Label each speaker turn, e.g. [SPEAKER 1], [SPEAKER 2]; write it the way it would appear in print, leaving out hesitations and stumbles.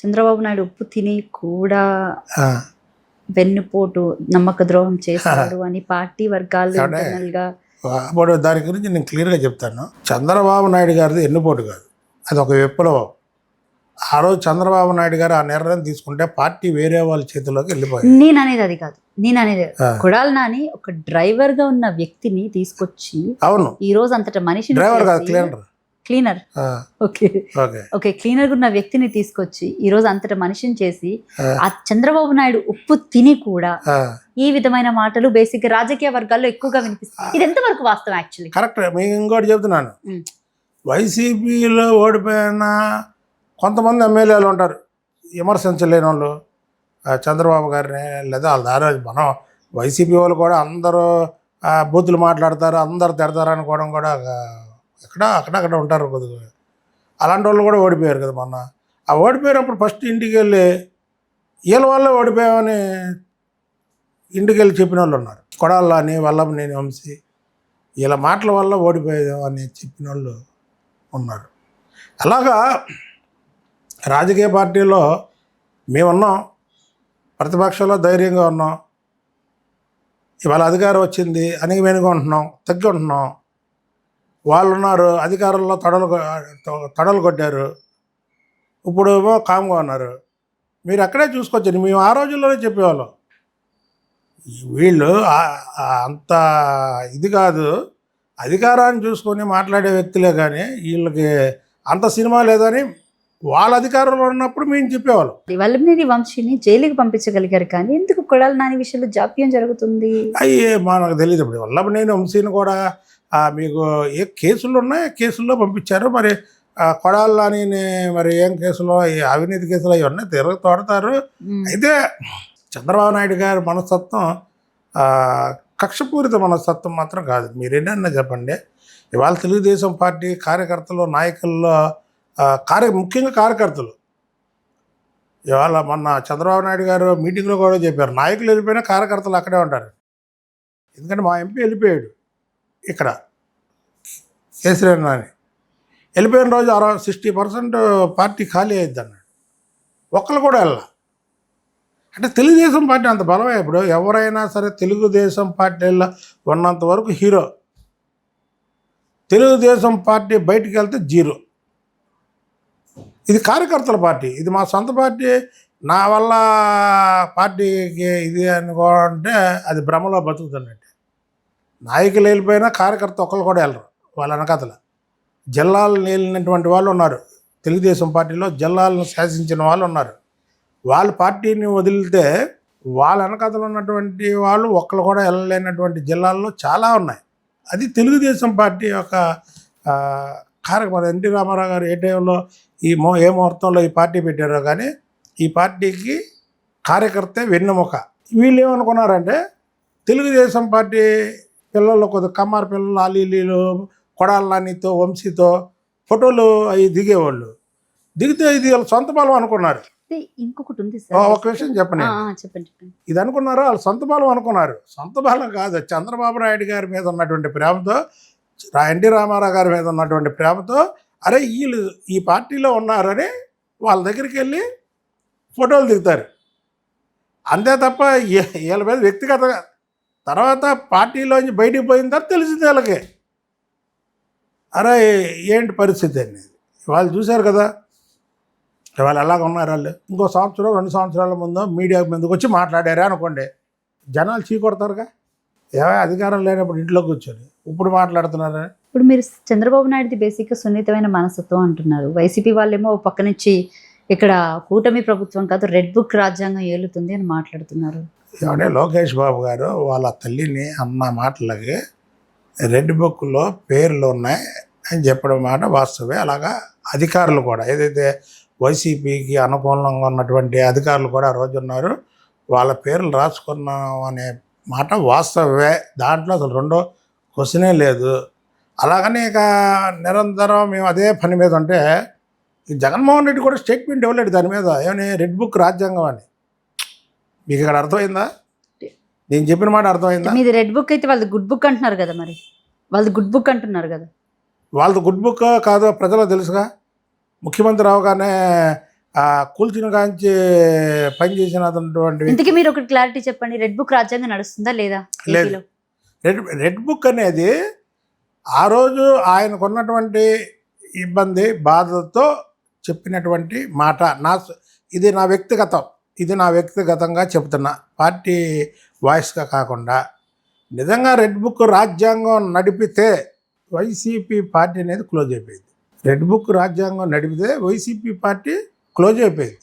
[SPEAKER 1] చంద్రబాబు నాయుడు ఉప్పు తిని కూడా వెన్నుపోటు నమ్మక ద్రోహం చేశాడు అని పార్టీ వర్గాలు ఇంటర్నల్ గా.
[SPEAKER 2] అప్పుడు దాని గురించి నేను క్లియర్గా చెప్తాను. చంద్రబాబు నాయుడు గారిది ఎన్నుపోటు కాదు, అది ఒక విప్లవం. ఆ రోజు చంద్రబాబు నాయుడు గారు ఆ నిర్ణయం తీసుకుంటే పార్టీ వేరే వాళ్ళ చేతిలోకి వెళ్ళిపోయింది.
[SPEAKER 1] నేను అనేది అది కాదు, నేను అనేది కొడాలి నాని ఒక డ్రైవర్ గా ఉన్న వ్యక్తిని తీసుకొచ్చి,
[SPEAKER 2] అవును
[SPEAKER 1] ఈ రోజు అంతటా మనిషి
[SPEAKER 2] డ్రైవర్ కాదు క్లీనర్
[SPEAKER 1] ఓకే క్లీనర్ గా ఉన్న వ్యక్తిని తీసుకొచ్చి ఈ రోజు అంతటా మనిషిని చేసి ఆ చంద్రబాబు నాయుడు ఉప్పు తిని కూడా ఈ విధమైన మాటలు బేసిక్ రాజకీయ వర్గాల్లో ఎక్కువగా వినిపిస్తాయి. ఇది ఎంతవరకు వాస్తవం? Actually
[SPEAKER 2] correct. మీకు ఇంకోటి చెప్తున్నాను, వైసీపీలో ఓడిపోయిన కొంతమంది ఎమ్మెల్యేలు ఉంటారు విమర్శించలేని వాళ్ళు చంద్రబాబు గారిని, లేదా వాళ్ళ దారి. మనం వైసీపీ వాళ్ళు కూడా అందరూ బూతులు మాట్లాడతారు, అందరు తిడతారు అనుకోవడం కూడా అక్కడక్కడ ఉంటారు కొద్దిగా. అలాంటి వాళ్ళు కూడా ఓడిపోయారు కదా మొన్న. ఆ ఓడిపోయినప్పుడు ఫస్ట్ ఇంటికి వెళ్ళి వీళ్ళ వల్ల ఓడిపోయామని ఇంటికి వెళ్ళి చెప్పిన వాళ్ళు ఉన్నారు. కొడాలని వల్లభనేని వంశీ వీళ్ళ మాటల వల్ల ఓడిపోయామని చెప్పిన వాళ్ళు ఉన్నారు. అలాగా రాజకీయ పార్టీలో మేమున్నాం, ప్రతిపక్షంలో ధైర్యంగా ఉన్నాం. ఇవాళ అధికారం వచ్చింది అని వెనుక ఉంటున్నాం, తగ్గి ఉంటున్నాం. వాళ్ళు ఉన్నారు అధికారంలో తడలు కొట్టారు, ఇప్పుడు ఏమో కామ్గా ఉన్నారు. మీరు అక్కడే చూసుకోవచ్చు. మేము ఆ రోజుల్లోనే చెప్పేవాళ్ళం, వీళ్ళు అంత ఇది కాదు, అధికారాన్ని చూసుకొని మాట్లాడే వ్యక్తులే, కానీ వీళ్ళకి అంత సినిమా లేదని వాళ్ళ అధికారంలో ఉన్నప్పుడు మేము చెప్పేవాళ్ళం.
[SPEAKER 1] వల్లభనేని వంశీని జైలుకి పంపించగలిగారు, కానీ ఎందుకు కొడాలి నాని విషయంలో జాప్యం జరుగుతుంది
[SPEAKER 2] అయ్యే మనకు తెలియదు. ఇప్పుడు వల్లభనేని వంశీని కూడా మీకు ఏ కేసులు ఉన్నాయో కేసుల్లో పంపించారు. మరి కొడాలి నానిని మరి ఏం కేసులో, అవినీతి కేసులు అవన్నీ తోడతారు. అయితే చంద్రబాబు నాయుడు గారి మనస్తత్వం కక్షపూరిత మనస్తత్వం మాత్రం కాదు. మీరేనన్నా చెప్పండి, ఇవాళ తెలుగుదేశం పార్టీ కార్యకర్తలు, నాయకుల్లో ముఖ్యంగా కార్యకర్తలు, ఇవాళ మొన్న చంద్రబాబు నాయుడు గారు మీటింగ్లో కూడా చెప్పారు, నాయకులు వెళ్ళిపోయినా కార్యకర్తలు అక్కడే ఉంటారు. ఎందుకంటే మా ఎంపీ వెళ్ళిపోయాడు, ఇక్కడ కేసీఆర్ నాని వెళ్ళిపోయిన రోజు 60% పార్టీ ఖాళీ అయ్యిద్ది అన్నాడు. ఒక్కరు కూడా వెళ్ళా. అంటే తెలుగుదేశం పార్టీ అంత బలమే. ఇప్పుడు ఎవరైనా సరే తెలుగుదేశం పార్టీలో ఉన్నంత వరకు హీరో, తెలుగుదేశం పార్టీ బయటికి వెళ్తే జీరో. ఇది కార్యకర్తల పార్టీ, ఇది మా సొంత పార్టీ, నా వల్ల పార్టీకి ఇది అనుకోంటే అది భ్రమలో బతుకుతున్నట్టు. నాయకులు వెళ్ళిపోయినా కార్యకర్త ఒక్కరు కూడా వెళ్ళరు. వాళ్ళ వెనకాతల జిల్లాలను వెళ్ళినటువంటి వాళ్ళు ఉన్నారు, తెలుగుదేశం పార్టీలో జిల్లాలను శాసించిన వాళ్ళు ఉన్నారు. వాళ్ళ పార్టీని వదిలితే వాళ్ళ వెనకాతలు ఉన్నటువంటి వాళ్ళు ఒక్కరు కూడా వెళ్ళలేనటువంటి జిల్లాల్లో చాలా ఉన్నాయి. అది తెలుగుదేశం పార్టీ యొక్క కార్యక్రమం. ఎన్టీ రామారావు గారు ఏ టైంలో ఏ ముహూర్తంలో ఈ పార్టీ పెట్టారో కానీ ఈ పార్టీకి కార్యకర్తే వెన్నెముక. వీళ్ళు ఏమనుకున్నారంటే తెలుగుదేశం పార్టీ పిల్లలు కొద్దిగా కమ్మారు పిల్లలు అలీలీలు కొడాలి నానితో వంశీతో ఫోటోలు అవి దిగేవాళ్ళు. దిగితే ఇది వాళ్ళ సొంత బలం అనుకున్నారు.
[SPEAKER 1] ఇంకొకటి ఉంది
[SPEAKER 2] ఒక విషయం చెప్పండి, ఇది అనుకున్నారు వాళ్ళ సొంత బలం అనుకున్నారు. సొంత బలం కాదు, చంద్రబాబు నాయుడు గారి మీద ఉన్నటువంటి ప్రేమతో, ఎన్టీ రామారావు గారి మీద ఉన్నటువంటి ప్రేమతో, అరే వీళ్ళు ఈ పార్టీలో ఉన్నారని వాళ్ళ దగ్గరికి వెళ్ళి ఫోటోలు దిగుతారు. అంతే తప్ప వీళ్ళ మీద వ్యక్తిగతంగా తర్వాత పార్టీలోంచి బయటికి పోయిన తర్వాత తెలిసింది వాళ్ళకి, అరే ఏంటి పరిస్థితి అనేది. వాళ్ళు చూశారు కదా వాళ్ళు ఎలాగ ఉన్నారు. వాళ్ళు ఇంకో సంవత్సరం 2 సంవత్సరాల ముందు మీడియా మీదకి వచ్చి మాట్లాడారా అనుకోండి, జనాలు చీకొడతారుగా. అధికారం లేనప్పుడు ఇంట్లో కూర్చొని ఇప్పుడు మాట్లాడుతున్నారా.
[SPEAKER 1] ఇప్పుడు మీరు చంద్రబాబు నాయుడుది బేసిక్గా సున్నితమైన మనస్తత్వం అంటున్నారు, వైసీపీ వాళ్ళేమో పక్క నుంచి ఇక్కడ కూటమి ప్రభుత్వం కాదు రెడ్ బుక్ రాజ్యాంగం ఏలుతుంది అని మాట్లాడుతున్నారు.
[SPEAKER 2] ఏమంటే లోకేష్ బాబు గారు వాళ్ళ తల్లిని అన్న మాటలకి రెడ్ బుక్లో పేర్లు ఉన్నాయి అని చెప్పడం మాట వాస్తవే. అలాగా అధికారులు కూడా ఏదైతే వైసీపీకి అనుకూలంగా ఉన్నటువంటి అధికారులు కూడా ఆ రోజు ఉన్నారు, వాళ్ళ పేర్లు రాసుకున్నాం అనే మాట వాస్తవే. దాంట్లో అసలు రెండో క్వశ్చనే లేదు. అలాగని ఇక నిరంతరం మేము అదే పని మీద ఉంటే జగన్మోహన్ రెడ్డి కూడా స్టేట్మెంట్ ఇవ్వలేడు దాని మీద, ఏమని రెడ్ బుక్ రాజ్యాంగం అని. మీకు ఇక్కడ అర్థమైందా? నేను చెప్పిన మాట అర్థమైందా?
[SPEAKER 1] మీది రెడ్ బుక్ అయితే వాళ్ళది గుడ్ బుక్ అంటున్నారు కదా, మరి వాళ్ళది గుడ్ బుక్ అంటున్నారు కదా.
[SPEAKER 2] వాళ్ళది గుడ్ బుక్ కాదో ప్రజలకు తెలుసుగా. ముఖ్యమంత్రి అవగానే కూల్చిన కాంచి పని చేసినటువంటి
[SPEAKER 1] ఇంతకీ మీరు ఒక క్లారిటీ చెప్పండి, రెడ్ బుక్ రాజ్యాంగం నడుస్తుందా లేదా
[SPEAKER 2] లేదు.
[SPEAKER 1] ఏపీలో?
[SPEAKER 2] రెడ్ బుక్ అనేది ఆ రోజు ఆయనకున్నటువంటి ఇబ్బంది బాధతో చెప్పినటువంటి మాట. ఇది నా వ్యక్తిగతంగా చెప్తున్నా, పార్టీ వాయిస్గా కాకుండా. నిజంగా రెడ్ బుక్ రాజ్యాంగం నడిపితే వైసీపీ పార్టీ అనేది క్లోజ్ అయిపోయింది. రెడ్ బుక్ రాజ్యాంగం నడిపితే వైసీపీ పార్టీ క్లోజ్ అయిపోయింది.